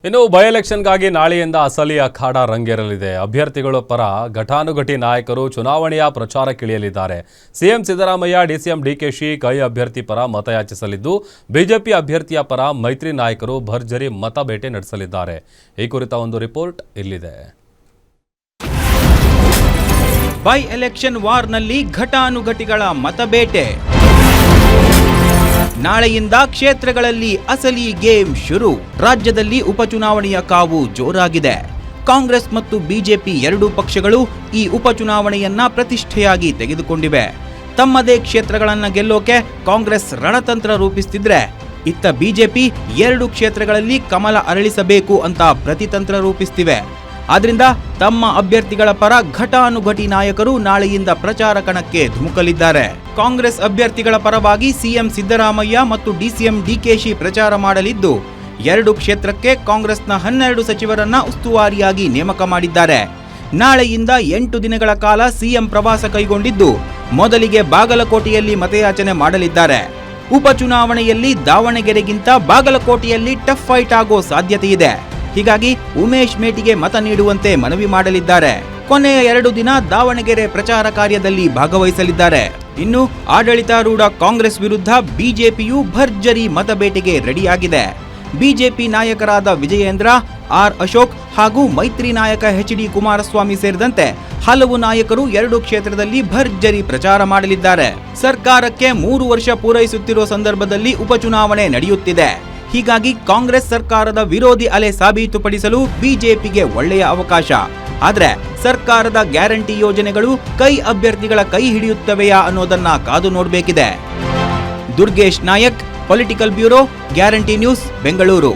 ಇನ್ನು ಬೈ ಎಲೆಕ್ಷನ್ಗಾಗಿ ನಾಳೆಯಿಂದ ಅಸಲಿ ಅಖಾಡ ರಂಗೇರಲಿದೆ. ಅಭ್ಯರ್ಥಿಗಳ ಪರ ಘಟಾನುಘಟಿ ನಾಯಕರು ಚುನಾವಣೆಯ ಪ್ರಚಾರಕ್ಕಿಳಿಯಲಿದ್ದಾರೆ. ಸಿಎಂ ಸಿದ್ದರಾಮಯ್ಯ, ಡಿಸಿಎಂ ಡಿಕೆಶಿ ಕೈ ಅಭ್ಯರ್ಥಿ ಪರ ಮತಯಾಚಿಸಲಿದ್ದು, ಬಿಜೆಪಿ ಅಭ್ಯರ್ಥಿಯ ಪರ ಮೈತ್ರಿ ನಾಯಕರು ಭರ್ಜರಿ ಮತಬೇಟೆ ನಡೆಸಲಿದ್ದಾರೆ. ಈ ಕುರಿತ ಒಂದು ರಿಪೋರ್ಟ್ ಇಲ್ಲಿದೆ. ಬೈ ಎಲೆಕ್ಷನ್ ವಾರ್ನಲ್ಲಿ ಘಟಾನುಘಟಿಗಳ ಮತಬೇಟೆ. ನಾಳೆಯಿಂದ ಕ್ಷೇತ್ರಗಳಲ್ಲಿ ಅಸಲಿ ಗೇಮ್ ಶುರು. ರಾಜ್ಯದಲ್ಲಿ ಉಪಚುನಾವಣೆಯ ಕಾವು ಜೋರಾಗಿದೆ. ಕಾಂಗ್ರೆಸ್ ಮತ್ತು ಬಿಜೆಪಿ ಎರಡೂ ಪಕ್ಷಗಳು ಈ ಉಪಚುನಾವಣೆಯನ್ನ ಪ್ರತಿಷ್ಠೆಯಾಗಿ ತೆಗೆದುಕೊಂಡಿವೆ. ತಮ್ಮದೇ ಕ್ಷೇತ್ರಗಳನ್ನ ಗೆಲ್ಲೋಕೆ ಕಾಂಗ್ರೆಸ್ ರಣತಂತ್ರ ರೂಪಿಸುತ್ತಿದ್ರೆ, ಇತ್ತ ಬಿಜೆಪಿ 2 ಕ್ಷೇತ್ರಗಳಲ್ಲಿ ಕಮಲ ಅರಳಿಸಬೇಕು ಅಂತ ಪ್ರತಿತಂತ್ರ ರೂಪಿಸುತ್ತಿವೆ. ಆದ್ರಿಂದ ತಮ್ಮ ಅಭ್ಯರ್ಥಿಗಳ ಪರ ಘಟಾನುಘಟಿ ನಾಯಕರು ನಾಳೆಯಿಂದ ಪ್ರಚಾರ ಕಣಕ್ಕೆ ಧುಮುಕಲಿದ್ದಾರೆ. ಕಾಂಗ್ರೆಸ್ ಅಭ್ಯರ್ಥಿಗಳ ಪರವಾಗಿ ಸಿಎಂ ಸಿದ್ದರಾಮಯ್ಯ ಮತ್ತು ಡಿಸಿಎಂ ಡಿಕೆಶಿ ಪ್ರಚಾರ ಮಾಡಲಿದ್ದು, 2 ಕ್ಷೇತ್ರಕ್ಕೆ ಕಾಂಗ್ರೆಸ್ನ 12 ಸಚಿವರನ್ನ ಉಸ್ತುವಾರಿಯಾಗಿ ನೇಮಕ ಮಾಡಿದ್ದಾರೆ. ನಾಳೆಯಿಂದ 8 ದಿನಗಳ ಕಾಲ ಸಿಎಂ ಪ್ರವಾಸ ಕೈಗೊಂಡಿದ್ದು, ಮೊದಲಿಗೆ ಬಾಗಲಕೋಟೆಯಲ್ಲಿ ಮತಯಾಚನೆ ಮಾಡಲಿದ್ದಾರೆ. ಉಪಚುನಾವಣೆಯಲ್ಲಿ ದಾವಣಗೆರೆಗಿಂತ ಬಾಗಲಕೋಟೆಯಲ್ಲಿ ಟಫ್ ಫೈಟ್ ಆಗೋ ಸಾಧ್ಯತೆ ಇದೆ. ಹೀಗಾಗಿ ಉಮೇಶ್ ಮೇಟಿಗೆ ಮತ ನೀಡುವಂತೆ ಮನವಿ ಮಾಡಲಿದ್ದಾರೆ. ಕೊನೆಯ 2 ದಿನ ದಾವಣಗೆರೆ ಪ್ರಚಾರ ಕಾರ್ಯದಲ್ಲಿ ಭಾಗವಹಿಸಲಿದ್ದಾರೆ. ಇನ್ನು ಆಡಳಿತಾರೂಢ ಕಾಂಗ್ರೆಸ್ ವಿರುದ್ಧ ಬಿಜೆಪಿಯು ಭರ್ಜರಿ ಮತಬೇಟೆಗೆ ರೆಡಿಯಾಗಿದೆ. ಬಿಜೆಪಿ ನಾಯಕರಾದ ವಿಜಯೇಂದ್ರ, ಆರ್ ಅಶೋಕ್ ಹಾಗೂ ಮೈತ್ರಿ ನಾಯಕ ಎಚ್.ಡಿ. ಕುಮಾರಸ್ವಾಮಿ ಸೇರಿದಂತೆ ಹಲವು ನಾಯಕರು 2 ಕ್ಷೇತ್ರದಲ್ಲಿ ಭರ್ಜರಿ ಪ್ರಚಾರ ಮಾಡಲಿದ್ದಾರೆ. ಸರ್ಕಾರಕ್ಕೆ 3 ವರ್ಷ ಪೂರೈಸುತ್ತಿರುವ ಸಂದರ್ಭದಲ್ಲಿ ಉಪಚುನಾವಣೆ ನಡೆಯುತ್ತಿದೆ. ಹೀಗಾಗಿ ಕಾಂಗ್ರೆಸ್ ಸರ್ಕಾರದ ವಿರೋಧಿ ಅಲೆ ಸಾಬೀತುಪಡಿಸಲು ಬಿಜೆಪಿಗೆ ಒಳ್ಳೆಯ ಅವಕಾಶ. ಆದ್ರೆ ಸರ್ಕಾರದ ಗ್ಯಾರಂಟಿ ಯೋಜನೆಗಳು ಕೈ ಅಭ್ಯರ್ಥಿಗಳ ಕೈ ಹಿಡಿಯುತ್ತವೆಯಾ ಅನ್ನೋದನ್ನ ಕಾದು ನೋಡಬೇಕಿದೆ. Durgesh Nayak, political bureau, Guarantee News, Bengaluru.